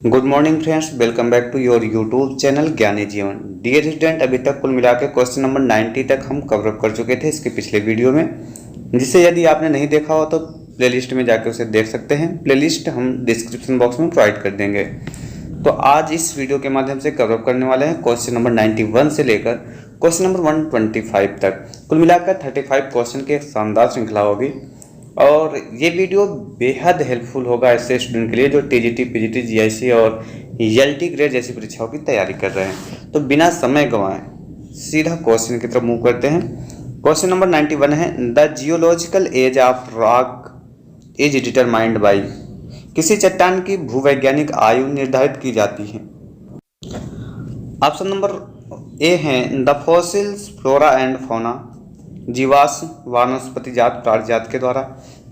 Good morning friends, welcome back to your YouTube channel Gyani Jeevan. Dear student, अभी तक कुल मिला के क्वेश्चन नंबर 90 तक हम कवर अप कर चुके थे इसके पिछले वीडियो में, जिसे यदि आपने नहीं देखा हो तो प्लेलिस्ट में जाकर उसे देख सकते हैं। प्लेलिस्ट हम डिस्क्रिप्शन बॉक्स में प्रोवाइड कर देंगे। तो आज इस वीडियो के माध्यम से कवर अप करने वाले हैं क्वेश्चन नंबर 91 से लेकर क्वेश्चन नंबर 125 तक। कुल मिलाकर 35 क्वेश्चन की एक शानदार श्रृंखला होगी और ये वीडियो बेहद हेल्पफुल होगा ऐसे स्टूडेंट के लिए जो टीजीटी, पीजीटी, जीआईसी और एलटी ग्रेड जैसी परीक्षाओं की तैयारी कर रहे हैं। तो बिना समय गंवाए सीधा क्वेश्चन की तरफ मूव करते हैं। क्वेश्चन नंबर 91 है, the geological age of rock is determined by. किसी चट्टान की भूवैज्ञानिक आयु निर्धारित की जाती है। ऑप्शन नंबर ए है the fossils, flora and fauna, जीवाश्म, वानस्पति जात, प्राणिजात के द्वारा।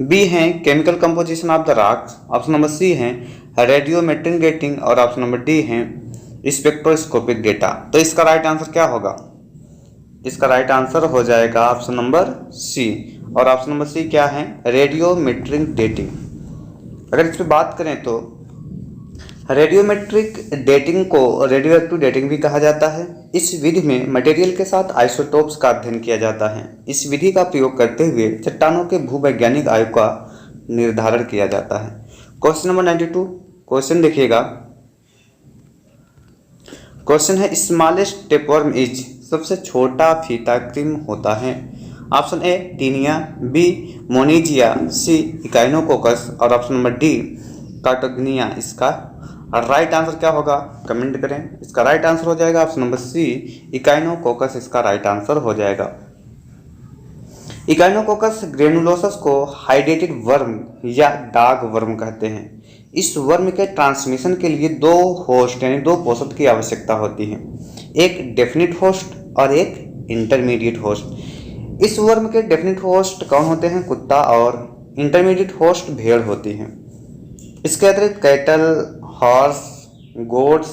बी है chemical composition of the rocks. Option number C है रेडियोमेट्रिक डेटिंग और ऑप्शन नंबर डी है स्पेक्ट्रोस्कोपिक डेटा। तो इसका राइट आंसर क्या होगा? इसका राइट आंसर हो जाएगा ऑप्शन नंबर सी। और ऑप्शन नंबर सी क्या है? Radiometric dating. अगर इस पर बात करें तो रेडियोमेट्रिक डेटिंग को रेडियो एक्टिव डेटिंग भी कहा जाता है। इस विधि में मटेरियल के साथ आइसोटोप्स का अध्ययन किया जाता है। इस विधि का प्रयोग करते हुए चट्टानों के भूवैज्ञानिक आयु का निर्धारण किया जाता है। क्वेश्चन नंबर 92 क्वेश्चन देखिएगा। क्वेश्चन है स्मॉलेस्ट टेपवर्म इज। सबसे छोटा फीता कृमि होता है। ऑप्शन ए टीनिया, बी मोनिजिया, सी इकाइनोकोकस और ऑप्शन नंबर डी कार्टोग्निया। इसका राइट आंसर क्या होगा? कमेंट करें। इसका राइट आंसर हो जाएगा ऑप्शन नंबर सी इकाइनोकोकस। इसका राइट आंसर हो जाएगा। इकाइनोकोकस ग्रेनुलोसस को हाइड्रेटेड वर्म या डाग वर्म कहते हैं। इस वर्म के ट्रांसमिशन के लिए दो होस्ट यानी दो पोषक की आवश्यकता होती है, एक डेफिनिट होस्ट और एक इंटरमीडिएट होस्ट। इस वर्म के डेफिनिट होस्ट कौन होते हैं? कुत्ता। और इंटरमीडिएट होस्ट भेड़ होती हैं। इसके अतिरिक्त cattle, horse, goats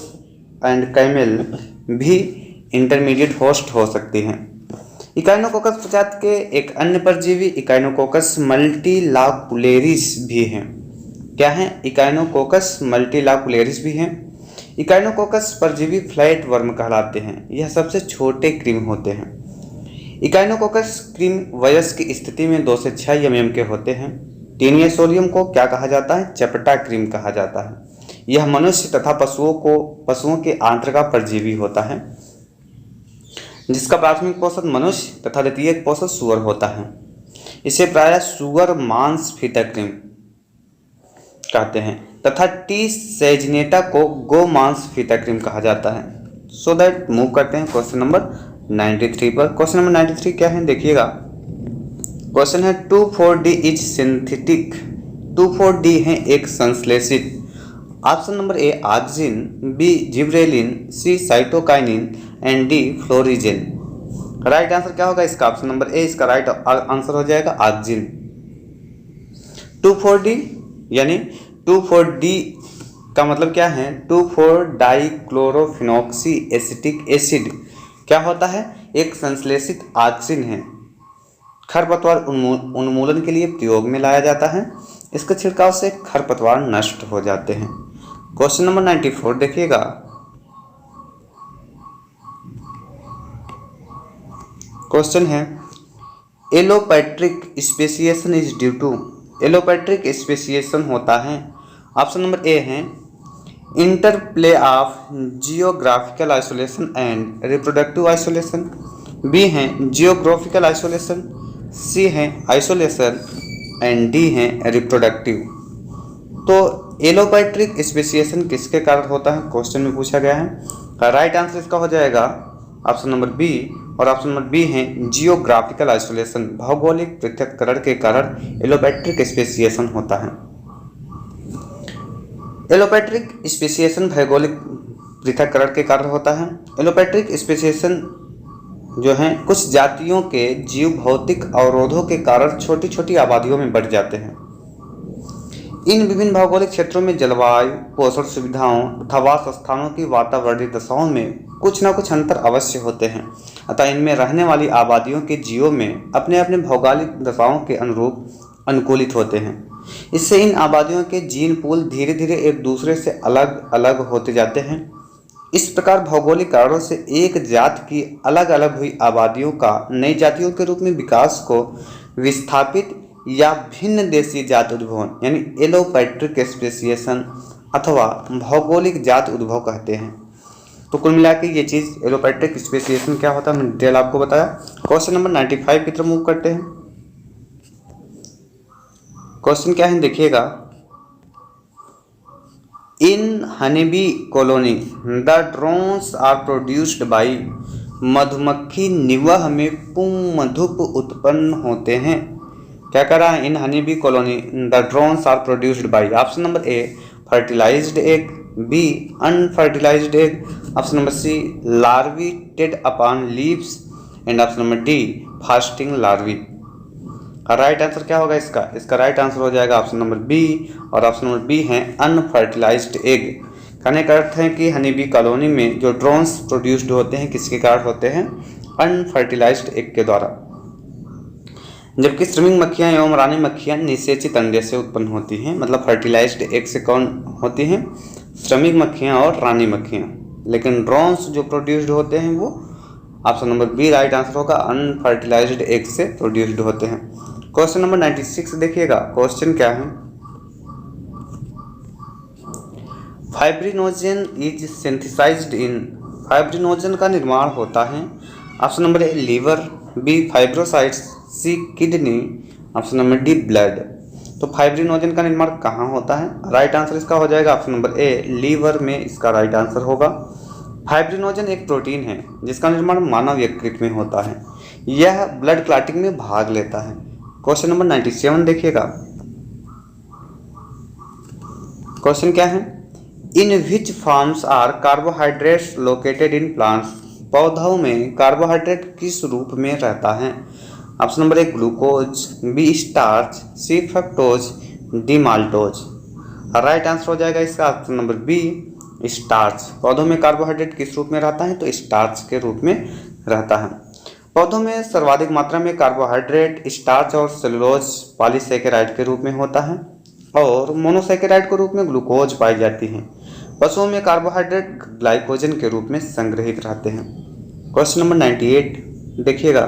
and camel भी इंटरमीडिएट होस्ट हो सकती हैं। इकाइनोकोकस प्रजाति के एक अन्य परजीवी इकाइनोकोकस मल्टीलाकुलेरिस भी हैं। क्या हैं? इकाइनोकोकस मल्टीलाकुलेरिस भी हैं। इकाइनोकोकस परजीवी फ्लैट वर्म कहलाते हैं। यह सबसे छोटे कृमि होते हैं। इकाइनोकोकस कृमि वयस्क की स्थिति में 2 से 6 mm के होते हैं। टीनिया सोलियम को क्या कहा जाता है? चपटा कृमि कहा जाता है। यह मनुष्य तथा पशुओं के आंत्र का परजीवी होता है, जिसका प्राथमिक पोषक मनुष्य तथा द्वितीयक पोषक सूअर होता है। इसे प्रायः सूअर मांस फीता कृमि कहते हैं तथा टी सेजनेटा को गो मांस फीता कृमि कहा जाता है। सो दैट मूव करते हैं क्वेश्चन नंबर 93 पर। क्वेश्चन नंबर 93 क्या है देखिएगा। क्वेश्चन है 2,4-D इज सिंथेटिक। 2,4-D है एक संश्लेषित। Option number A auxin, B gibberellin, C cytokinin and D florigen. Right answer क्या होगा इसका? ऑप्शन नंबर ए इसका राइट आंसर हो जाएगा ऑक्सिन। 2,4-D यानी 2,4-D का मतलब क्या है? 2,4-डाइक्लोरोफिनॉक्सी एसिटिक एसिड क्या होता है? एक संश्लेषित ऑक्सिन है। खरपतवार उन्मूलन के लिए प्रयोग में लाया जाता है। इसके छिड़काव से खरपतवार नष्ट हो जाते हैं। क्वेश्चन नंबर 94 देखिएगा। क्वेश्चन है allopatric speciation is due to. Allopatric speciation होता है। ऑप्शन नंबर ए है interplay of geographical isolation and reproductive isolation, B है जियोग्राफिकल आइसोलेशन, सी है आइसोलेशन एंड डी है रिप्रोडक्टिव। तो एलोपैट्रिक स्पेसिएशन किसके कारण होता है? क्वेश्चन में पूछा गया है। राइट आंसर इसका हो जाएगा ऑप्शन नंबर बी। और ऑप्शन नंबर बी है जियोग्राफिकल आइसोलेशन। भौगोलिक पृथक्करण के कारण एलोपैट्रिक स्पेसिएशन होता है। एलोपैट्रिक स्पेसिएशन भौगोलिक पृथक्करण के कारण होता है। एलोपैट्रिक स्पेसिएशन जो है कुछ जातियों के जीव भौतिक अवरोधों के कारण छोटी छोटी आबादियों में बढ़ जाते हैं। इन विभिन्न भौगोलिक क्षेत्रों में जलवायु, पोषण सुविधाओं तथा वास स्थानों की वातावरणीय दशाओं में कुछ न कुछ अंतर अवश्य होते हैं। अतः इनमें रहने वाली आबादियों के जीवों में अपने अपने भौगोलिक दशाओं के अनुरूप अनुकूलित होते हैं। इससे इन आबादियों के जीन पूल धीरे धीरे एक दूसरे से अलग अलग होते जाते हैं। इस प्रकार भौगोलिक कारणों से एक जात की अलग अलग हुई आबादियों का नई जातियों के रूप में विकास को विस्थापित या भिन्न देशीय जात उद्भवन यानी एलोपैट्रिक स्पेसिएशन अथवा भौगोलिक जात उद्भव कहते हैं। तो कुल मिला के ये चीज़ एलोपैट्रिक स्पेसिएशन क्या होता है मैंने डिटेल आपको बताया। क्वेश्चन नंबर 95 की तरफ मूव करते हैं। क्वेश्चन क्या है देखिएगा, in honeybee colony the drones are produced by, मधुमक्खी निवह में पुंमधुप उत्पन्न होते हैं। क्या कह रहा है, in honeybee colony the drones are produced by, option number A fertilised egg, B unfertilised egg, option number C larvae fed upon leaves and option number D fasting larvae. Right answer क्या होगा इसका right answer हो जाएगा option number B, और option number B है unfertilised egg. कहने का अर्थ है कि हनी बी कॉलोनी में जो ड्रोन्स प्रोड्यूस्ड होते हैं किसके कारण होते हैं, अनफर्टिलाइज्ड एग के द्वारा, जबकि श्रमिक मक्खियाँ एवं रानी मक्खियाँ निषेचित अंडे से उत्पन्न होती हैं। मतलब फर्टिलाइज्ड एग से कौन होती हैं, श्रमिक मक्खियाँ और रानी मक्खियाँ, लेकिन ड्रोन्स जो प्रोड्यूस्ड होते हैं वो option number B right answer होगा, अनफर्टिलाइज्ड एग से प्रोड्यूस्ड होते हैं। क्वेश्चन नंबर 96 देखिएगा, क्वेश्चन क्या है, fibrinogen is synthesised in, fibrinogen का निर्माण होता है option number A liver, B fibrocytes, C kidney, option number D blood. तो फाइब्रिनोजन का निर्माण कहाँ होता है, राइट आंसर इसका हो जाएगा ऑप्शन नंबर ए लीवर में इसका राइट आंसर होगा। फाइब्रिनोजन एक प्रोटीन है जिसका निर्माण मानव यकृत में होता है, यह ब्लड क्लॉटिंग में भाग लेता है। क्वेश्चन नंबर 97 देखिएगा, क्वेश्चन क्या है, in which forms are carbohydrates located in plants, पौधों में कार्बोहाइड्रेट किस रूप में रहता है, option number A glucose, B starch, C fructose, D maltose. Right answer हो जाएगा इसका ऑप्शन नंबर बी स्टार्च। पौधों में कार्बोहाइड्रेट किस रूप में रहता है, तो स्टार्च के रूप में रहता है। पौधों में सर्वाधिक मात्रा में कार्बोहाइड्रेट स्टार्च और सेलुलोज पॉलीसेकेराइड के रूप में होता है और मोनोसेकेराइड के रूप में ग्लूकोज पाई जाती है। पशुओं में कार्बोहाइड्रेट ग्लाइकोजन के रूप में संग्रहित रहते हैं। क्वेश्चन नंबर 98 देखिएगा,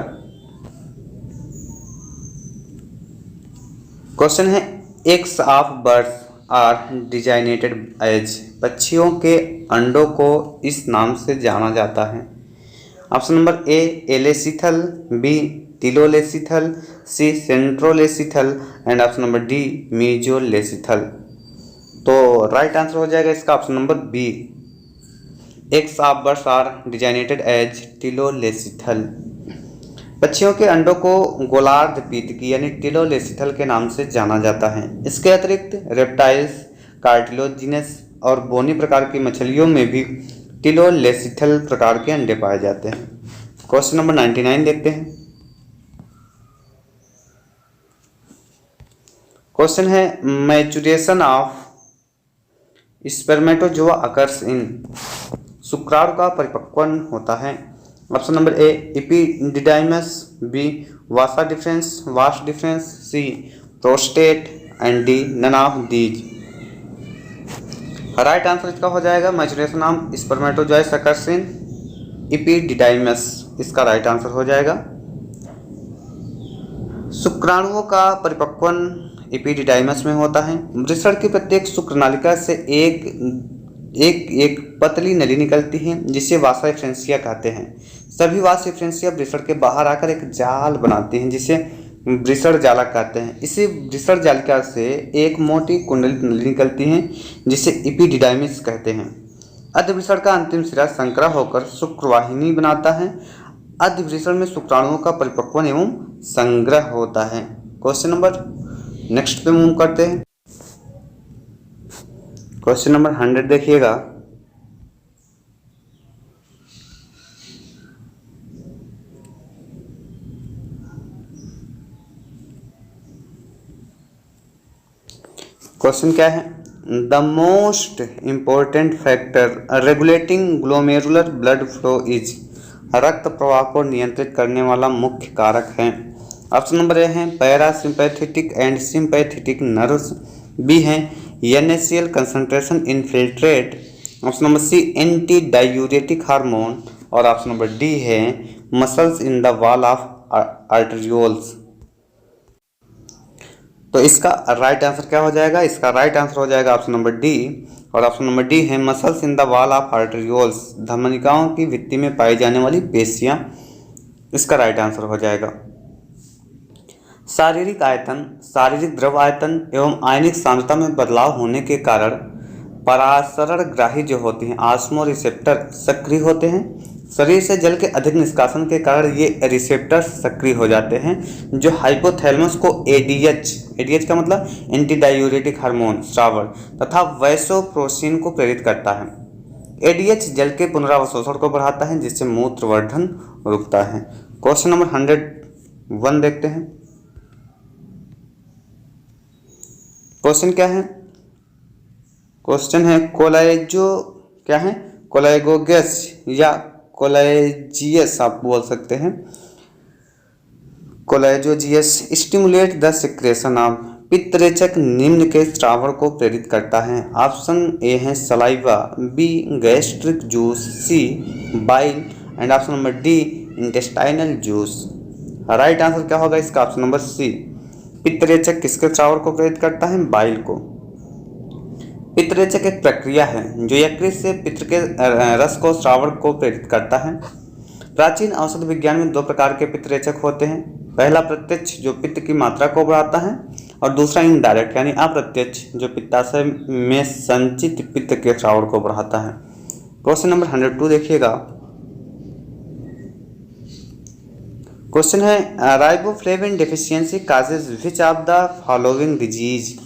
क्वेश्चन है eggs of birds are designated as, पक्षियों के अंडों को इस नाम से जाना जाता है। Option number A alecithal, B telolecithal, C centrolecithal and option number D mesolecithal. तो राइट आंसर हो जाएगा इसका option number B, eggs of birds are designated as telolecithal. पक्षियों के अंडों को गोलार्ध पीतकी यानी टिलोलेसिथल के नाम से जाना जाता है। इसके अतिरिक्त रेप्टाइल्स, कार्टिलोजिनस और बोनी प्रकार की मछलियों में भी टिलोलेसिथल प्रकार के अंडे पाए जाते हैं। क्वेश्चन नंबर 99 देखते हैं। क्वेश्चन है maturation of spermatozoa occurs in, शुक्राणु का परिपक्वन होता है। Option number A epididymis, B vasa deferens, vas deferens, C prostate and D none of these. Right answer इसका हो जाएगा maturation of spermatozoa occurs in epididymis, इसका राइट आंसर हो जाएगा। शुक्राणुओं का परिपक्वन एपिडिडाइमस में होता है। वृषण की प्रत्येक शुक्रनालिका से एक पतली नली निकलती है जिसे वासा एफरेंसिया कहते हैं। सभी वासा एफरेंसिया वृषण के बाहर आकर एक जाल बनाती हैं जिसे वृषण जालक कहते हैं। इसी वृषण जालिका से एक मोटी कुंडलित नली निकलती है जिसे एपिडिडाइमिस कहते हैं। अधवृषण का अंतिम सिरा संकरा होकर शुक्रवाहिनी बनाता है। अधवृषण में शुक्राणुओं का परिपक्वन एवं संग्रह होता है। क्वेश्चन नंबर नेक्स्ट पे मूव करते हैं। क्वेश्चन नंबर 100 देखिएगा। क्वेश्चन क्या है, the most important factor regulating glomerular blood flow is, रक्त प्रवाह को नियंत्रित करने वाला मुख्य कारक है। ऑप्शन नंबर ए है parasympathetic and sympathetic nerves. B है NaCl concentration in filtrate. Option number C anti diuretic hormone. और ऑप्शन नंबर डी है muscles in the wall of arterioles. तो इसका राइट आंसर क्या हो जाएगा? इसका राइट आंसर हो जाएगा ऑप्शन नंबर डी। और ऑप्शन नंबर डी है muscles in the wall of arterioles, धमनिकाओं की भित्ति में पाई जाने वाली पेशियां, इसका राइट आंसर हो जाएगा। शारीरिक आयतन, शारीरिक द्रव आयतन एवं आयनिक सांद्रता में बदलाव होने के कारण परासरण ग्राही जो होती हैं ऑस्मो रिसेप्टर सक्रिय होते हैं। शरीर से जल के अधिक निष्कासन के कारण ये रिसेप्टर सक्रिय हो जाते हैं, जो हाइपोथैलेमस को एडीएच का मतलब एंटी डायूरेटिक हार्मोन स्रावर तथा वैसोप्रेसिन को प्रेरित करता है। एडीएच जल के पुनरावशोषण को बढ़ाता है, जिससे मूत्रवर्धन रुकता है। क्वेश्चन नंबर 101 देखते हैं। क्वेश्चन क्या है? क्वेश्चन है कोलाइगोगस या कोलाइजियस आप बोल सकते हैं। कोलाइजोजियस स्टिमुलेट द सिक्रेशन ऑफ पित्तरेचक निम्न के स्रावर को प्रेरित करता है। ऑप्शन ए है saliva, B gastric juice, C bile and option number D intestinal juice. Right answer क्या होगा इसका? ऑप्शन नंबर सी। पित्तरेचक किसके स्रावर को प्रेरित करता है? बाइल को। पित्तरेचक एक प्रक्रिया है जो यकृत से पित्त के रस को स्रावर को प्रेरित करता है। प्राचीन औषध विज्ञान में दो प्रकार के पित्तरेचक होते हैं। पहला प्रत्यक्ष जो पित्त की मात्रा को बढ़ाता है, और दूसरा इनडायरेक्ट यानी अप्रत्यक्ष जो पित्ताशय में संचित पित्त के स्रावर को बढ़ाता है। क्वेश्चन नंबर 102 देखिएगा। क्वेश्चन है riboflavin deficiency causes which of the following disease.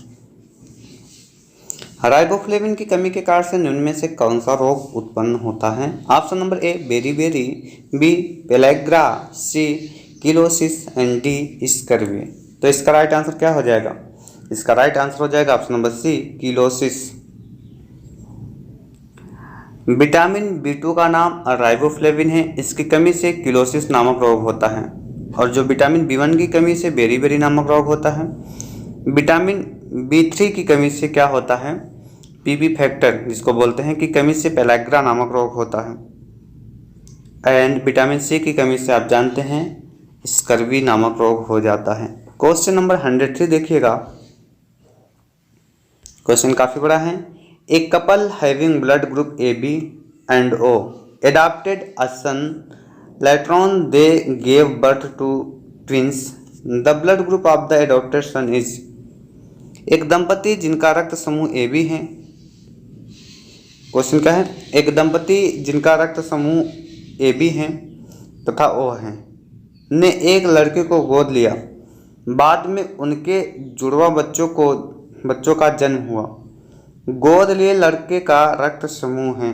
Riboflavin की कमी के कारण से निम्न में से कौन सा रोग उत्पन्न होता है? Option number A beriberi, B pellagra, C cheilosis and D scurvy. तो इसका राइट आंसर क्या हो जाएगा? इसका राइट आंसर हो जाएगा option number C cheilosis. Vitamin B2 का नाम राइबोफ्लेविन है, इसकी कमी से किलोसिस नामक रोग होता है। और जो विटामिन B1 की कमी से बेरीबेरी नामक रोग होता है। विटामिन B3 की कमी से क्या होता है? पीपी फैक्टर जिसको बोलते हैं की कमी से पेलेग्रा नामक रोग होता है। एंड विटामिन सी की कमी से आप जानते हैं स्कर्वी नामक रोग हो जाता है। क्वेश्चन नंबर 103 देखिएगा। क्वेश्चन काफ़ी बड़ा है। A couple having blood group AB and O adopted a son. Later on they gave birth to twins. The blood group of the adopted son is. एक दंपति जिनका रक्त समूह AB है। क्वेश्चन क्या है? एक दंपति जिनका रक्त समूह AB है तथा O है ने एक लड़के को गोद लिया। बाद में उनके जुड़वा बच्चों का जन्म हुआ। गोद लिए लड़के का रक्त समूह है।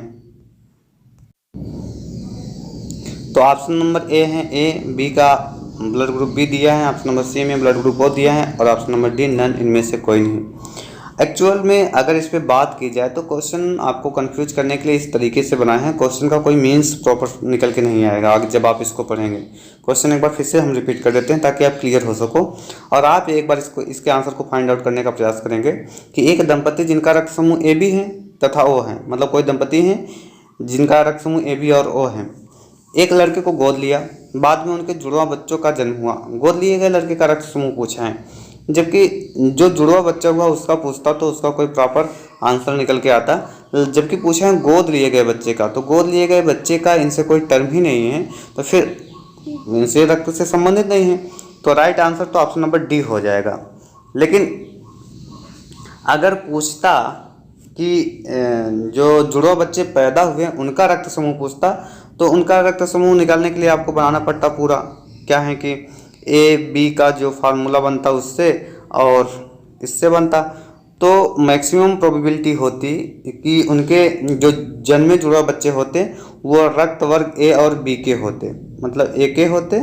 तो ऑप्शन नंबर ए है ए, बी का ब्लड ग्रुप बी दिया है, ऑप्शन नंबर सी में ब्लड ग्रुप ओ दिया है, और ऑप्शन नंबर डी नन, इनमें से कोई नहीं। एक्चुअल में अगर इस पे बात की जाए तो क्वेश्चन आपको कंफ्यूज करने के लिए इस तरीके से बनाए हैं। क्वेश्चन का कोई मीन्स प्रॉपर निकल के नहीं आएगा आगे जब आप इसको पढ़ेंगे। क्वेश्चन एक बार फिर से हम रिपीट कर देते हैं ताकि आप क्लियर हो सको, और आप एक बार इसके आंसर को फाइंड आउट करने का प्रयास करेंगे कि एक दंपति जिनका रक्त समूह AB है तथा O है, मतलब कोई दंपति हैं जिनका रक्त समूह AB और O है, एक लड़के को गोद लिया। बाद में उनके जुड़वा बच्चों का जन्म हुआ। गोद लिए गए लड़के का रक्त समूह पूछा है, जबकि जो जुड़वा बच्चा हुआ उसका पूछता तो उसका कोई प्रॉपर आंसर निकल के आता। जबकि पूछा है गोद लिए गए बच्चे का, तो गोद लिए गए बच्चे का इनसे कोई टर्म ही नहीं है, तो फिर इनसे रक्त से संबंधित नहीं है। तो राइट आंसर तो ऑप्शन नंबर डी हो जाएगा। लेकिन अगर पूछता कि जो जुड़वा बच्चे पैदा हुए उनका रक्त समूह पूछता, तो उनका रक्त समूह निकालने के लिए आपको बनाना पड़ता पूरा क्या है कि AB का जो फार्मूला बनता उससे और इससे बनता, तो मैक्सिमम प्रोबेबिलिटी होती कि उनके जो जन्मे जुड़वा बच्चे होते वो रक्त वर्ग A और B के होते, मतलब A के होते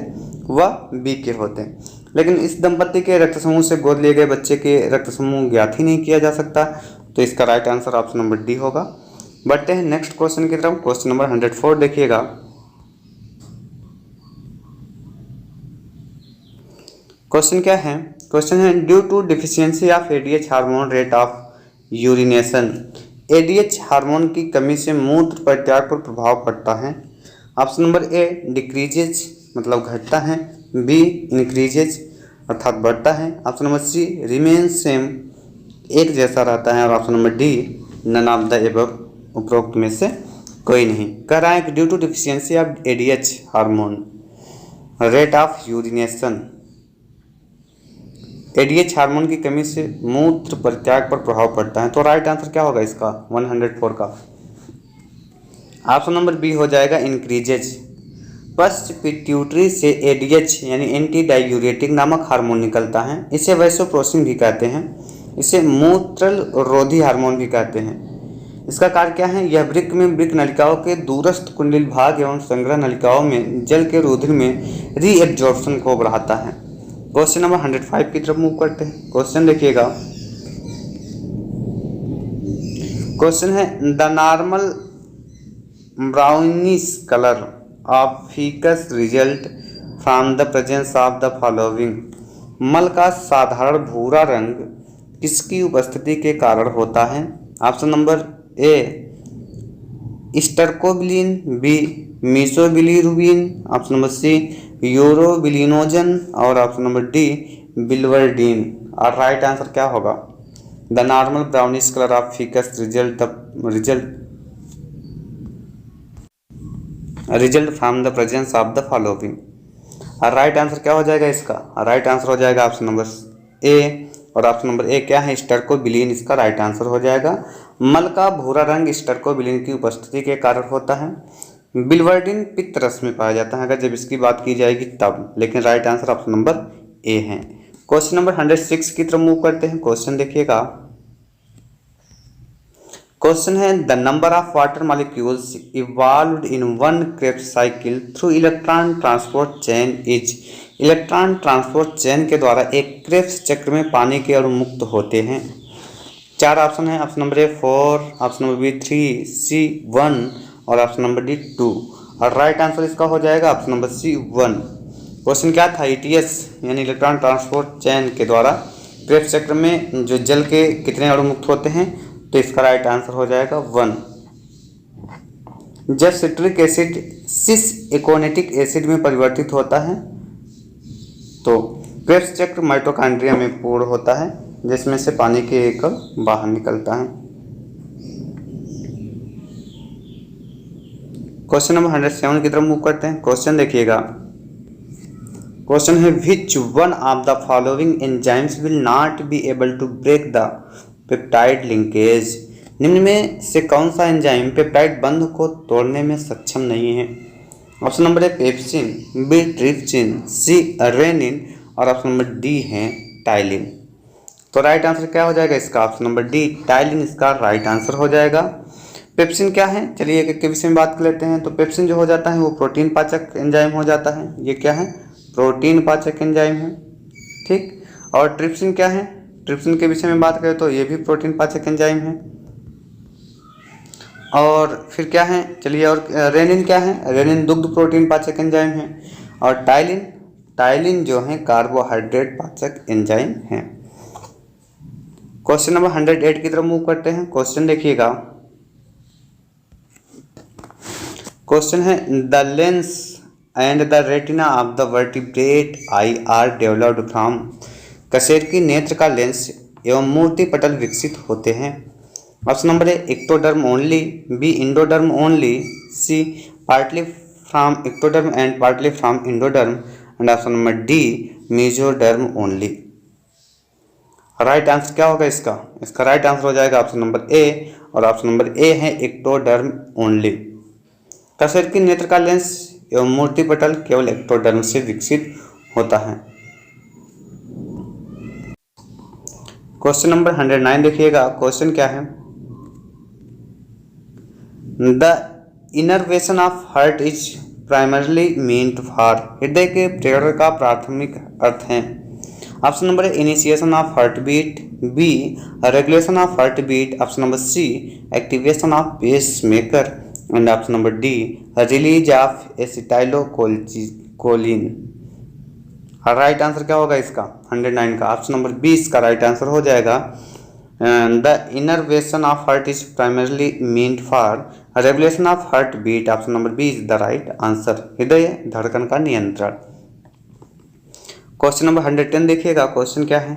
व B के होते। लेकिन इस दंपति के रक्त समूह से गोद लिए गए बच्चे के रक्त समूह ज्ञात ही नहीं किया जा सकता, तो इसका right answer option number D होगा। बढ़ते हैं नेक्स्ट क्वेश्चन की तरफ। क्वेश्चन नंबर 104 देखिएगा। क्वेश्चन क्या है? क्वेश्चन है due to deficiency of ADH hormone rate of urination. ADH hormone की कमी से मूत्र परित्याग पर प्रभाव पड़ता है। ऑप्शन नंबर ए डिक्रीजेज मतलब घटता है, बी इंक्रीजेज अर्थात बढ़ता है, option number C remain same एक जैसा रहता है, और option number D none of the above उपरोक्त में से कोई नहीं। कह रहा है कि due to deficiency of ADH hormone rate of urination, ADH hormone की कमी से मूत्र परित्याग पर प्रभाव पड़ता है। तो राइट आंसर क्या होगा इसका 104 का? ऑप्शन नंबर बी हो जाएगा इंक्रीजेज। पश्च पिट्यूटरी से एडीएच यानी एंटी डायूरेटिक नामक हार्मोन निकलता है। इसे वैसोप्रेसिन भी कहते हैं। इसे मूत्ररोधी हार्मोन भी कहते हैं। इसका कार्य क्या है? यह वृक्क में वृक्क नलिकाओं के दूरस्थ कुंडल भाग एवं संग्रह नलिकाओं में जल के रुधिर में रीएब्जॉर्प्शन को बढ़ाता है। क्वेश्चन नंबर 105 की तरफ मूव करते हैं। क्वेश्चन देखिएगा, क्वेश्चन है the normal brownish colour of faeces result from the presence of the following. मल का साधारण भूरा रंग किसकी उपस्थिति के कारण होता है? Option number A stercobilin, B mesobilirubin, option number C urobilinogen और ऑप्शन नंबर डी बिल्वर्डिन। और राइट आंसर क्या होगा? The normal brownish colour of faeces result from the presence of the following. और राइट आंसर क्या हो जाएगा इसका? Right answer हो जाएगा ऑप्शन नंबर ए, और ऑप्शन नंबर ए क्या है? स्टर्कोबिलिन इसका राइट आंसर हो जाएगा। मल का भूरा रंग स्टर्कोबिलिन की उपस्थिति के कारण होता है। बिल्वर्डिन पित्त रस में पाया जाता है अगर जब इसकी बात की जाएगी तब, लेकिन right answer option number A है। क्वेश्चन नंबर 106 की तरफ मूव करते हैं। क्वेश्चन देखिएगा, क्वेश्चन है the number of water molecules evolved in one Krebs cycle through electron transport chain is. Electron transport chain के द्वारा एक क्रेब्स चक्र में पानी के अणु मुक्त होते हैं। 4 ऑप्शन है, option number A 4, option number B 3, C 1 और ऑप्शन नंबर डी 2। और राइट आंसर इसका हो जाएगा ऑप्शन नंबर सी 1। क्वेश्चन क्या था? ईटीएस यानी इलेक्ट्रॉन ट्रांसपोर्ट चेन के द्वारा क्रेब्स चक्र में जो जल के कितने अणु मुक्त होते हैं, तो इसका राइट आंसर हो जाएगा 1। जब सिट्रिक एसिड सिस एकोनेटिक एसिड में परिवर्तित होता है तो क्रेब्स चक्र माइटोकॉन्ड्रिया में पूर्ण होता है जिसमें से पानी के एकल बाहर निकलता है। क्वेश्चन नंबर 107 की तरफ मूव करते हैं। क्वेश्चन देखिएगा, क्वेश्चन है which one of the following enzymes will not be able to break the peptide linkage. निम्न में से कौन सा एंजाइम पेप्टाइड बंध को तोड़ने में सक्षम नहीं है? Option number A pepsin, B trypsin, C rennin और ऑप्शन नंबर डी है टाइलिन। तो राइट आंसर क्या हो जाएगा इसका? ऑप्शन नंबर डी टाइलिन इसका राइट आंसर हो जाएगा। पेप्सिन क्या है? चलिए एक के विषय में बात कर लेते हैं। तो पेप्सिन जो हो जाता है वो प्रोटीन पाचक एंजाइम हो जाता है। ये क्या है? प्रोटीन पाचक एंजाइम है, ठीक। और ट्रिप्सिन क्या है? ट्रिप्सिन के विषय में बात करें तो ये भी प्रोटीन पाचक एंजाइम है। और फिर क्या है? चलिए, और रेनिन क्या है? रेनिन दुग्ध प्रोटीन पाचक एंजाइम है। और टाइलिन जो है कार्बोहाइड्रेट पाचक एंजाइम है। क्वेश्चन नंबर 108 की तरफ मूव करते हैं। क्वेश्चन देखिएगा, क्वेश्चन है the lens and the retina of the vertebrate I R developed from. कशेरुकी नेत्र का लेंस एवं मूर्ति पटल विकसित होते हैं। Option number A ectoderm only, B endoderm only, C partly from ectoderm and partly from endoderm and option number D mesoderm only. Right answer क्या होगा इसका? इसका राइट आंसर हो जाएगा ऑप्शन नंबर ए, और ऑप्शन नंबर ए है ectoderm only. कशेरुकी नेत्र का लेंस एवं मूर्ति पटल केवल एक्टोडर्म से विकसित होता है। क्वेश्चन नंबर 109 देखिएगा। क्वेश्चन क्या है? The innervation of heart is primarily meant for. हृदय के प्रेरण का प्राथमिक अर्थ है। Option number A initiation of heartbeat, B regulation of heartbeat, option number C activation of pacemaker and option number D release of acetylcholine. Right answer क्या होगा इसका 109 का, ऑप्शन नंबर 20 का राइट आंसर हो जाएगा। The innervation of heart is primarily meant for regulation of heartbeat, option number 20 the right answer, हृदय धड़कन का नियंत्रण। क्वेश्चन नंबर 110 देखिएगा, क्वेश्चन क्या है।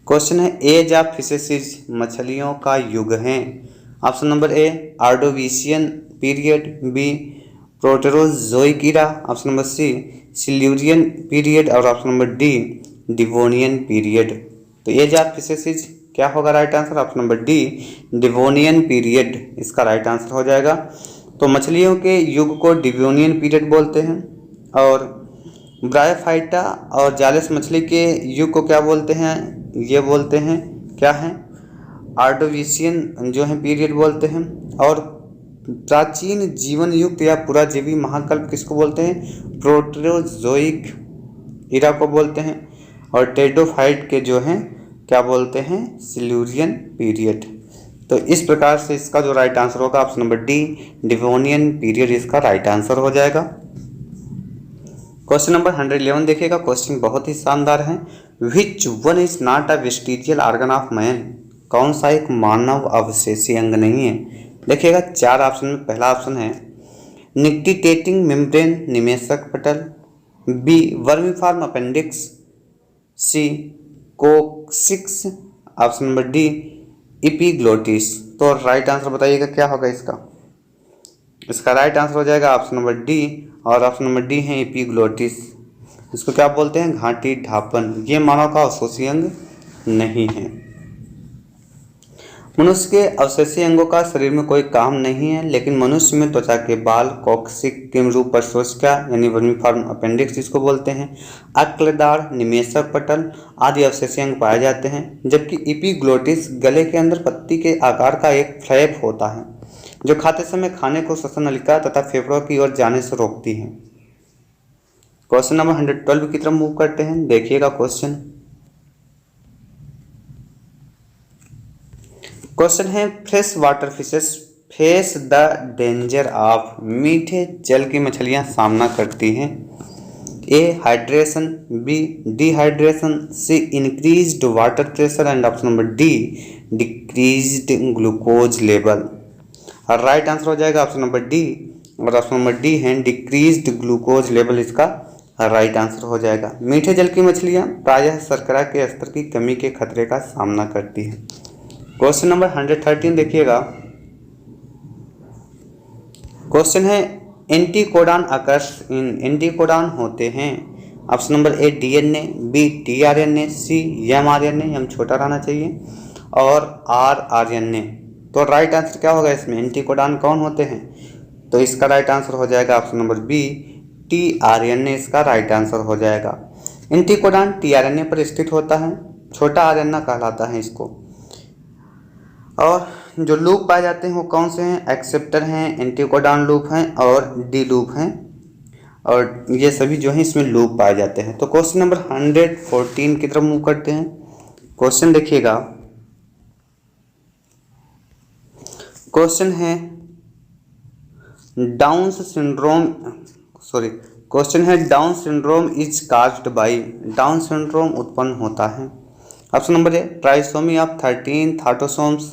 क्वेश्चन है एज ऑफ फिशेस मछलियों का युग है, option number A Ordovician period, B Proterozoic era, option number C Silurian period और option number D Devonian period. तो एज ऑफ फिशेस क्या होगा right answer, option number D Devonian period इसका right answer हो जाएगा। तो मछलियों के युग को डिवोनियन पीरियड बोलते हैं, और ब्रायोफाइटा और जालिस मछली के युग को क्या बोलते हैं, ये बोलते हैं क्या है आर्डोविशियन जो है पीरियड बोलते हैं। और प्राचीन जीवन युग या पुराजीवी महाकल्प किसको बोलते हैं, प्रोटेरोजोइक इरा को बोलते हैं। और टेरिडोफाइट के जो हैं क्या बोलते हैं, सिल्यूरियन पीरियड। तो इस प्रकार से इसका जो राइट आंसर होगा option number D Devonian period इसका राइट आंसर हो जाएगा। क्वेश्चन नंबर 111 देखिएगा, क्वेश्चन बहुत ही शानदार है। Which one is not a vestigial organ of man, कौन सा एक मानव अवशेषी अंग नहीं है। देखिएगा 4 ऑप्शन में पहला ऑप्शन है निक्टिटेटिंग मेम्ब्रेन निमेशक पटल, बी वर्मीफॉर्म अपेंडिक्स, सी कोक्सिक्स, ऑप्शन नंबर डी इपीग्लोटिस। तो राइट आंसर बताइएगा क्या होगा इसका। इसका राइट आंसर हो जाएगा ऑप्शन नंबर डी, और ऑप्शन नंबर डी है इपीग्लोटिस। इसको क्या बोलते हैं, घाटी ढापन। ये मानव का अवशेषीय अंग नहीं है। मनुष्य के अवशेषीय अंगों का शरीर में कोई काम नहीं है, लेकिन मनुष्य में त्वचा के बाल, कॉक्सिक किमरूप प्रशोषिका यानी वर्मीफॉर्म अपेंडिक्स जिसको बोलते हैं, अक्लदार, निमेशक पटल आदि अवशेषीय अंग पाए जाते हैं। जबकि इपीग्लोटिस गले के अंदर पत्ती के आकार का एक फ्लैप होता है जो खाते समय खाने को श्वसन नलिका तथा फेफड़ों की ओर जाने से रोकती है। क्वेश्चन नंबर 112 की तरफ मूव करते हैं। देखिएगा क्वेश्चन है fresh water fishes face the danger of, मीठे जल की मछलियां सामना करती हैं। A hydration, B dehydration, C increased water pressure and option number D decreased glucose level. Right answer हो जाएगा ऑप्शन नंबर डी, और ऑप्शन नंबर डी है डिक्रीज्ड ग्लूकोज लेवल इसका राइट आंसर हो जाएगा। मीठे जल की मछलियां प्रायः शर्करा के स्तर की कमी के खतरे का सामना करती हैं। क्वेश्चन नंबर 113 देखिएगा, क्वेश्चन है एंटीकोडॉन अकर्स इन, एंटीकोडॉन होते हैं option number A DNA, B tRNA, C mRNA, M छोटा रहना चाहिए, और आरआरएनए। तो राइट आंसर क्या होगा इसमें, एंटीकोडॉन कौन होते हैं। तो इसका राइट आंसर हो जाएगा ऑप्शन नंबर बी टीआरएनए इसका राइट आंसर हो जाएगा। एंटीकोडॉन टीआरएनए पर स्थित होता है, छोटा आरएनए कहलाता है इसको। और जो लूप पाए जाते हैं वो कौन से हैं, एक्सेप्टर हैं, एंटीकोडॉन लूप हैं और डी लूप हैं, और ये सभी जो हैं इसमें लूप पाए जाते हैं। तो क्वेश्चन नंबर 114 की तरफ मूव करते हैं। क्वेश्चन देखिएगा, क्वेश्चन है Down syndrome is caused by, Down syndrome उत्पन्न होता है। Option number A trisomy of 13 autosomes,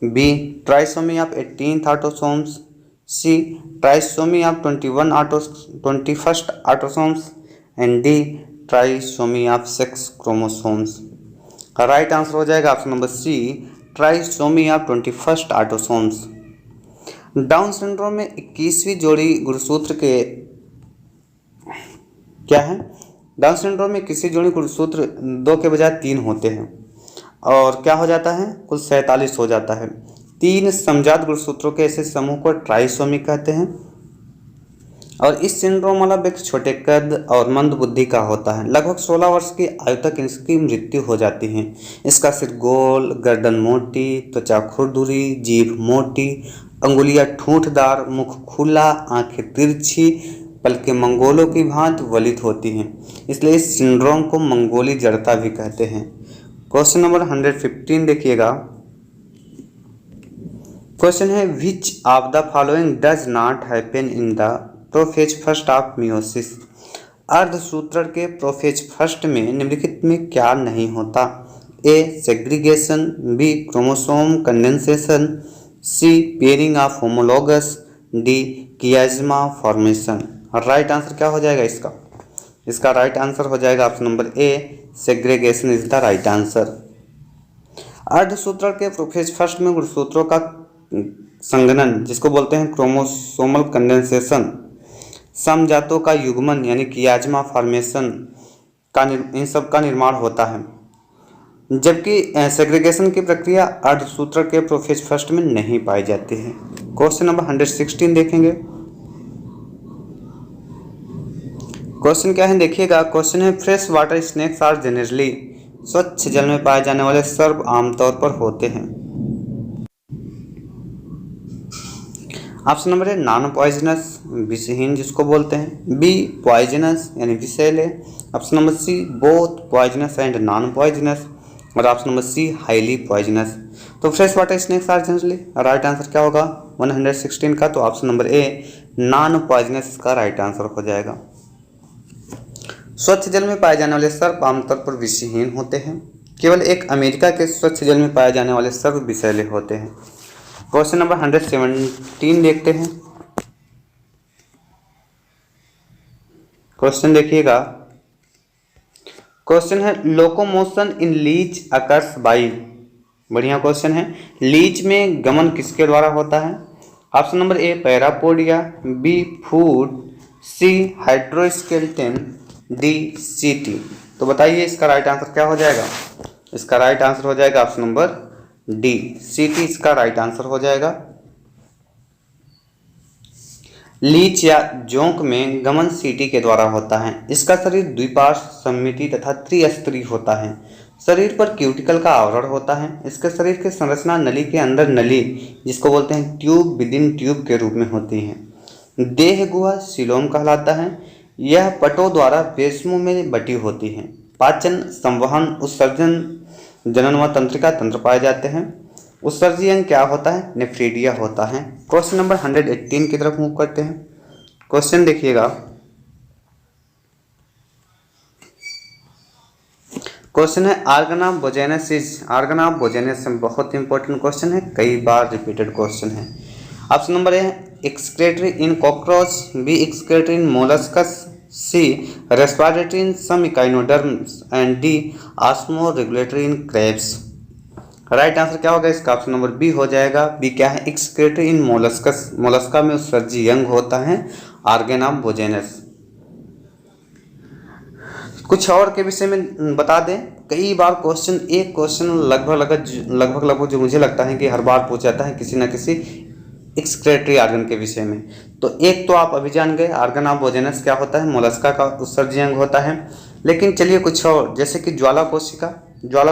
B trisomy of 18 autosomes, C trisomy of 21 autosomes and D trisomy of 6 chromosomes. Right answer हो जाएगा option number C trisomy of 21 autosomes. Down syndrome में 21वीं जोड़ी गुणसूत्र के क्या है, डाउन सिंड्रोम में किसी जोड़ी गुणसूत्र 2 के बजाय 3 होते हैं, और क्या हो जाता है कुल 47 हो जाता है। 3 समजात गुणसूत्रों के ऐसे समूह को ट्राइसोमी कहते हैं, और इस सिंड्रोम वाला व्यक्ति छोटे कद और मंद बुद्धि का होता है। लगभग 16 वर्ष की आयु तक इसकी मृत्यु हो जाती है। इसका सिर गोल, गर्दन मोटी, त्वचा खुरदुरी, जीभ मोटी, अंगुलियां ठूंठदार, मुख खुला, आंखें तिरछी, पलकें मंगोलों की भांति वलित होती हैं, इसलिए इस सिंड्रोम को मंगोली जड़ता भी कहते हैं। क्वेश्चन नंबर 115 देखिएगा, क्वेश्चन है which of the following does not happen in the prophase first of meiosis. अर्धसूत्रक के प्रोफेज फर्स्ट में निम्नलिखित में क्या नहीं होता? A segregation, B chromosome condensation, C pairing of homologous, D chiasma formation. Right answer क्या हो जाएगा इसका? इसका राइट आंसर हो जाएगा option number A, segregation is the right answer. अर्धसूत्रक के प्रोफेज फर्स्ट में गुणसूत्रों का संघनन जिसको बोलते हैं क्रोमोसोमल कंडेंसेशन, समजातों का युग्मन यानी कियाज्मा फॉर्मेशन का इन सब का निर्माण होता है, जबकि सेग्रीगेशन की प्रक्रिया अर्धसूत्रक के प्रोफेज फर्स्ट में नहीं पाई जाती है। क्वेश्चन नंबर 116 देखेंगे। क्वेश्चन क्या है देखिएगा। क्वेश्चन है fresh water snakes are generally, स्वच्छ जल में पाए जाने वाले सर्प आमतौर पर होते हैं। ऑप्शन नंबर है नॉन पॉइजनस, विषहीन जिसको बोलते हैं, बी पॉइजनस यानी विषैले, option number C both poisonous and non poisonous, और option number C highly poisonous. तो fresh water snakes are generally, right answer क्या होगा 116 का? तो option number A non poisonous इसका राइट आंसर हो जाएगा। स्वच्छ जल में पाए जाने वाले सर्प आमतौर पर विषहीन होते हैं, केवल एक अमेरिका के स्वच्छ जल में पाए जाने वाले सर्प विषैले होते हैं। क्वेश्चन नंबर 117 देखते हैं। क्वेश्चन देखिएगा। क्वेश्चन है locomotion in leech occurs by, बढ़िया क्वेश्चन है। लीच में गमन किसके द्वारा होता है? Option number A parapodia, B food, C hydroskeleton, D setae. तो बताइए इसका राइट आंसर क्या हो जाएगा? इसका राइट आंसर हो जाएगा ऑप्शन नंबर डी, सीटी इसका राइट आंसर हो जाएगा। लीच या जोंक में गमन सीटी के द्वारा होता है। इसका शरीर द्विपार्श्व सममिति तथा त्रिस्तरीय होता है। शरीर पर क्यूटिकल का आवरण होता है। इसके शरीर की संरचना नली के अंदर नली जिसको बोलते हैं ट्यूब विद इन ट्यूब के रूप में होती है। देह गुहा सीलोम कहलाता है। यह पटों द्वारा रेशमों में बटी होती है। पाचन, संवहन, उत्सर्जन, जनन व तंत्रिका तंत्र पाए जाते हैं। उत्सर्जी अंग क्या होता है? नेफ्रीडिया होता है। क्वेश्चन नंबर 118 की तरफ मूव करते हैं। क्वेश्चन देखिएगा। क्वेश्चन है ऑर्गेनाबोजेनेसिस, ऑर्गेनाबोजेनेसिस बहुत इंपॉर्टेंट क्वेश्चन है, कई बार रिपीटेड क्वेश्चन है। Option number A excretory in cockroach, B excretory in molluscs, C respiratory in some echinoderms and D osmoregulatory in crabs. Right answer क्या होगा इसका? ऑप्शन नंबर बी हो जाएगा। बी क्या है? एक्सक्रेटरी इन मोलस्कस, मोलस्का में उत्सर्जी अंग होता है ऑर्गेनाबोजेनस। कुछ और के विषय में बता दें, कई बार क्वेश्चन एक क्वेश्चन लगभग जो मुझे लगता है कि हर बार पूछा जाता है किसी न किसी एक्सक्रेटरी ऑर्गन के विषय में। तो एक तो आप अभी जान गए ऑर्गेनाबोजेनस क्या होता है, मोलस्का का उत्सर्जी अंग होता है। लेकिन चलिए कुछ और, जैसे कि ज्वाला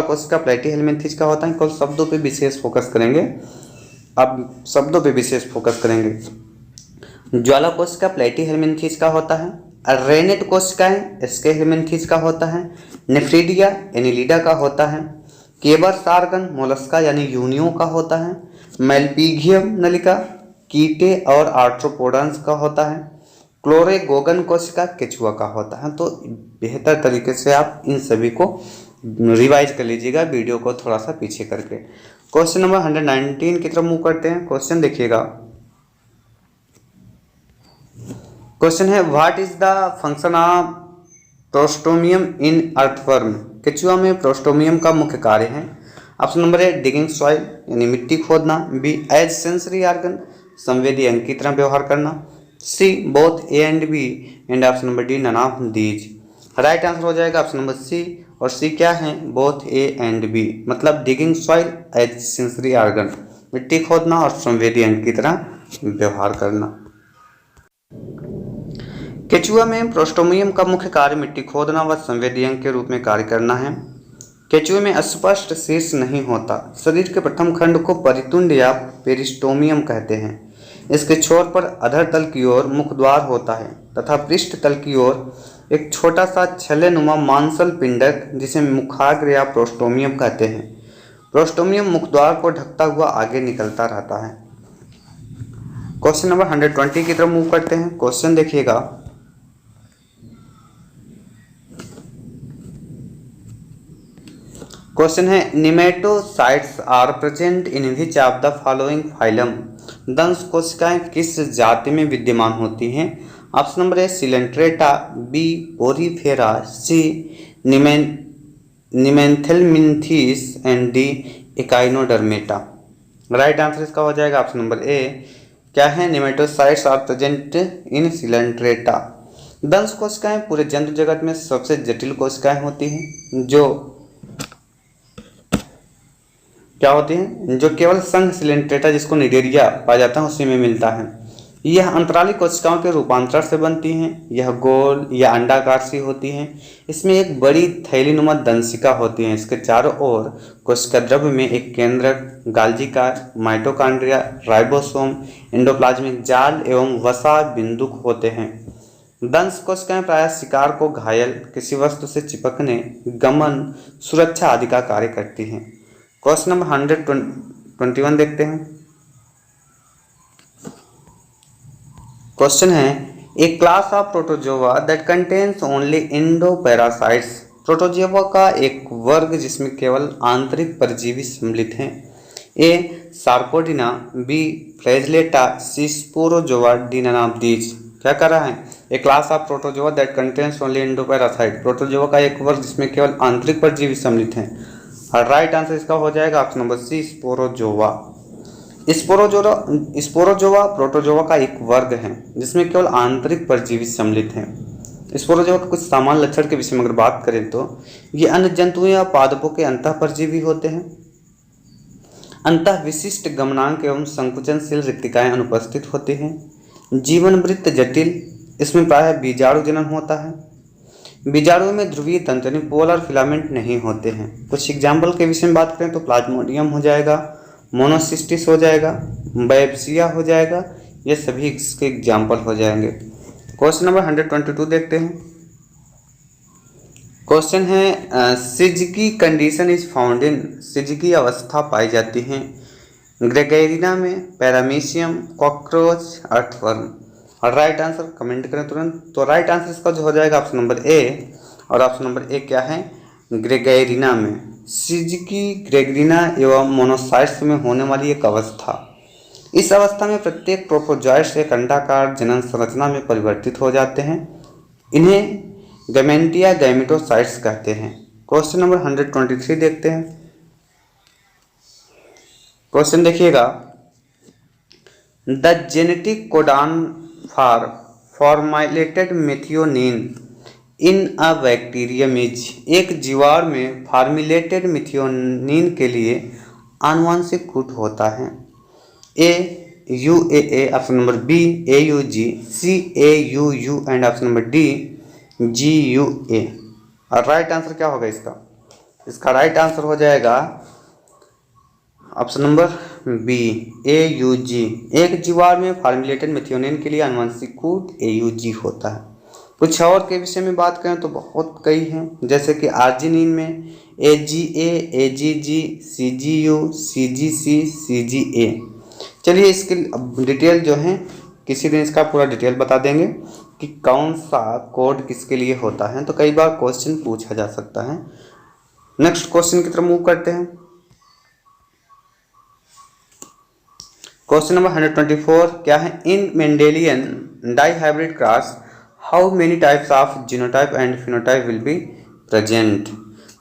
कोशिका प्लेटीहेल्मिन्थेस का होता है। कुछ शब्दों पे विशेष फोकस करेंगे, अब शब्दों पे विशेष फोकस करेंगे। ज्वाला कोशिका प्लेटीहेल्मिन्थेस का होता है। रेनेट कोशिकाएं स्केहेल्मिन्थेस का होता है। नेफ्रीडिया एनिलिडा का होता है। केबर्स ऑर्गन मोलस्का यानी यूनियो का होता है। मेलपीगियम नलिका कीटे और आर्थ्रोपोडन्स का होता है। क्लोरेगोगन कोशिका केचुआ का होता है। तो बेहतर तरीके से आप इन सभी को रिवाइज कर लीजिएगा, वीडियो को थोड़ा सा पीछे करके। क्वेश्चन नंबर 119 की तरफ मूव करते हैं। क्वेश्चन देखिएगा। क्वेश्चन है what is the function of prostomium in earthworm. केचुआ में प्रोस्टोमियम का मुख्य कार्य है। ऑप्शन नंबर ए डिगिंग सॉइल यानी मिट्टी खोदना, बी एज सेंसरी ऑर्गन संवेदी अंग की तरह व्यवहार करना, C both A and B, and option number D none of these. Right answer हो जाएगा ऑप्शन नंबर सी, और सी क्या है? बोथ ए एंड बी, मतलब digging soil as sensory organ मिट्टी खोदना और संवेदी अंग की तरह व्यवहार करना। केचुआ में प्रोस्टोमियम का मुख्य कार्य मिट्टी खोदना व संवेदी अंग के रूप में कार्य करना है। केचुए में स्पष्ट शीर्ष नहीं होता। शरीर के प्रथम खंड को परितुंड या पेरिस्टोमियम कहते हैं। इसके छोर पर अधर तल की ओर मुखद्वार होता है तथा पृष्ठ तल की ओर एक छोटा सा छल्लेनुमा मांसल पिंडक जिसे मुखाग्र या प्रोस्टोमियम कहते हैं। प्रोस्टोमियम मुखद्वार को ढकता हुआ आगे निकलता रहता है। क्वेश्चन नंबर 120 की तरफ मूव करते हैं। क्वेश्चन देखिएगा। क्वेश्चन है nematocytes are present in which of the following phylum. दंश कोशिकाएं किस जाति में विद्यमान होती हैं? Option number A Coelenterata, B Porifera, C Nemathelminthes and D Echinodermata. Right answer इसका हो जाएगा ऑप्शन नंबर ए। क्या है? Nematocytes are present in Coelenterata. दंश कोशिकाएं पूरे जंतु जगत में सबसे जटिल कोशिकाएं होती हैं, जो क्या होती हैं? जो केवल संघ सिलेंट्रेटा, जिसको निडेरिया पाया जाता है, उसी में मिलता है। यह अंतराली कोशिकाओं के रूपांतर से बनती हैं। यह गोल या अंडाकार सी होती हैं। इसमें एक बड़ी थैलीनुमा दंशिका होती है। इसके चारों ओर कोशिका द्रव्य में एक केंद्रक, गाल्जिका, माइटोकॉन्ड्रिया, राइबोसोम, एंडोप्लाज्मिक जाल एवं वसा बिंदुक होते हैं। दंश कोशिकाएं प्रायः शिकार को घायल, किसी वस्तु से चिपकने, गमन, सुरक्षा आदि का कार्य करती हैं। क्वेश्चन नंबर 121 देखते हैं। क्वेश्चन है a class of protozoa that contains only endoparasites. Protozoa का एक वर्ग जिसमें केवल आंतरिक परजीवी सम्मिलित हैं। A Sarcodina, B Flagellata, C Sporozoa, D none of these. क्या कर रहा है? A class of protozoa that contains only endoparasite. Protozoa का एक वर्ग जिसमें केवल आंतरिक परजीवी सम्मिलित हैं। और राइट आंसर इसका हो जाएगा option number C sporozoa. Sporozoa protozoa का एक वर्ग है जिसमें केवल आंतरिक परजीवी सम्मिलित हैं। स्पोरोजोआ के कुछ सामान्य लक्षण के विषय में अगर बात करें तो ये अन्य जंतुओं या पादपों के अंतः परजीवी होते हैं। अंतः विशिष्ट गमनांक एवं संकुचनशील रिक्तिकाएं अनुपस्थित होती हैं। जीवन वृत्त जटिल, इसमें प्रायः बीजाणु जनन होता है। बीजाणुओं में ध्रुवीय तंतु यानी पोलर फिलामेंट नहीं होते हैं। कुछ एग्जाम्पल के विषय में बात करें तो प्लाज्मोडियम हो जाएगा, मोनोसिस्टिस हो जाएगा, बैप्सिया हो जाएगा, ये सभी इसके एग्जाम्पल हो जाएंगे। क्वेश्चन नंबर 122 देखते हैं। क्वेश्चन है सिजकी कंडीशन इज फाउंड इन। सिजकी अवस्था पाई जाती है ग्रेगेरिना में, पैरामीशियम, कॉकरोच, अर्थवर्म। और राइट आंसर कमेंट करें तुरंत। तो राइट आंसर इसका जो हो जाएगा ऑप्शन नंबर ए। और ऑप्शन नंबर ए क्या है? ग्रेगेरिना में। सिजकी ग्रेगेरिना एवं मोनोसाइट्स में होने वाली एक अवस्था। इस अवस्था में प्रत्येक प्रोटोजोइट्स एक अंडाकार जनन संरचना में परिवर्तित हो जाते हैं। इन्हें गैमेंटिया गैमेटोसाइट्स कहते हैं। क्वेश्चन नंबर 123 देखते हैं। क्वेश्चन देखिएगा the genetic codon for formulated methionine in a bacterium is. एक जीवाणु में फॉर्मुलेटेड मेथियोनिन के लिए आनुवंशिक कूट होता है। A U A option number B A U G, C A U U and option number D G U A. और राइट आंसर क्या होगा इसका? इसका राइट आंसर हो जाएगा option number B A U G. एक जीवाणु में फॉर्मुलेटेड मेथियोनिन के लिए आनुवंशिक कूट ए यू जी होता है। कुछ और के विषय में बात करें तो बहुत कई हैं, जैसे कि आर्जिनिन में ए जी ए जी जी, सी जी यू, सी जी सी, सी जी ए। चलिए इसकी डिटेल जो है किसी दिन इसका पूरा डिटेल बता देंगे कि कौन सा कोड किसके लिए होता है। तो कई बार क्वेश्चन पूछा जा सकता है। नेक्स्ट क्वेश्चन की तरफ मूव करते हैं। क्वेश्चन नंबर 124 क्या है? In Mendelian dihybrid cross how many types of genotype and phenotype will be present.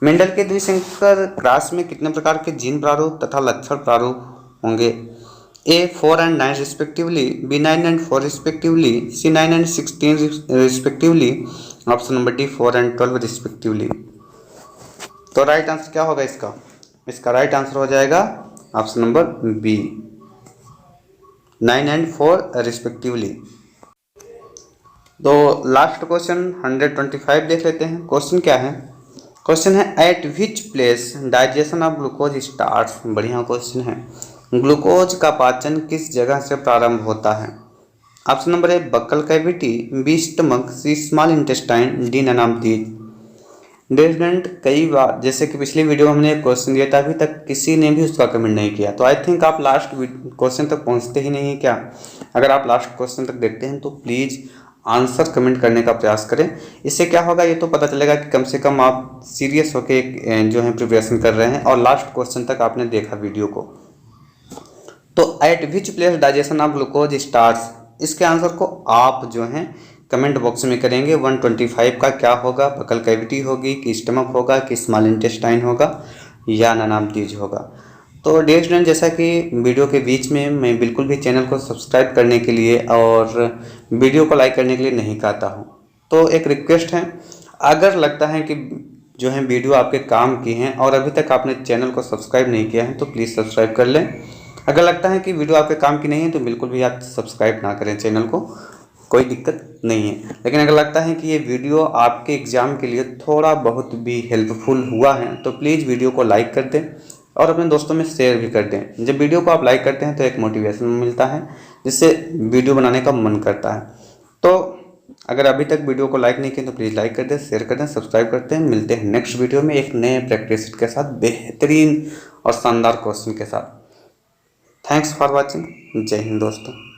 Mendel के द्विसंकर क्रॉस में कितने प्रकार के जीन प्रारूप तथा लक्षण प्रारूप होंगे? A 4 and 9 respectively, B 9 and 4 respectively, C 9 and 16 respectively, option number D 4 and 12 respectively. तो राइट आंसर क्या होगा इसका? इसका राइट आंसर हो जाएगा option number B 9 and 4 respectively. तो लास्ट क्वेश्चन 125 देख लेते हैं। क्वेश्चन क्या है? क्वेश्चन है at which place digestion of glucose starts. बढ़िया क्वेश्चन है। ग्लूकोज का पाचन किस जगह से प्रारंभ होता है? Option number A buccal cavity, B stomach, C small intestine, D none of these. Student कई बार जैसे कि पिछली वीडियो में हमने एक क्वेश्चन दिया था, अभी तक किसी ने भी उसका कमेंट नहीं किया। तो आई थिंक आप लास्ट क्वेश्चन तक पहुंचते ही नहीं हैं क्या? अगर आप लास्ट क्वेश्चन तक देखते हैं तो प्लीज़ आंसर कमेंट करने का प्रयास करें। इससे क्या होगा, ये तो पता चलेगा कि कम से कम आप सीरियस होकर जो है प्रिपरेशन कर रहे हैं और लास्ट क्वेश्चन तक आपने देखा वीडियो को। तो eight which place digestion of glucose starts, इसके आंसर को आप जो हैं कमेंट बॉक्स में करेंगे। 125 का क्या होगा, बकल कैविटी होगी कि स्टमक होगा कि स्मॉल इंटेस्टाइन होगा या नन ऑफ दीज होगा। तो डियर स्टूडेंट, जैसा कि वीडियो के बीच में मैं बिल्कुल भी चैनल को सब्सक्राइब करने के लिए और वीडियो को लाइक करने के लिए नहीं कहता हूँ, तो एक रिक्वेस्ट है, अगर लगता है कि जो है वीडियो आपके काम की हैं और अभी तक आपने चैनल को सब्सक्राइब नहीं किया है तो प्लीज़ सब्सक्राइब कर लें। अगर लगता है कि वीडियो आपके काम की नहीं है तो बिल्कुल भी आप सब्सक्राइब ना करें चैनल को, कोई दिक्कत नहीं है। लेकिन अगर लगता है कि ये वीडियो आपके एग्ज़ाम के लिए थोड़ा बहुत भी हेल्पफुल हुआ है तो प्लीज़ वीडियो को लाइक कर दें और अपने दोस्तों में शेयर भी कर दें। जब वीडियो को आप लाइक करते हैं तो एक मोटिवेशन मिलता है जिससे वीडियो बनाने का मन करता है। तो अगर अभी तक वीडियो को लाइक नहीं किया तो प्लीज़ लाइक कर दें, शेयर कर दें, सब्सक्राइब करते हैं। मिलते हैं नेक्स्ट वीडियो में एक नए प्रैक्टिस के साथ, बेहतरीन और शानदार क्वेश्चन के साथ। Thanks for watching. जय हिंद दोस्तों।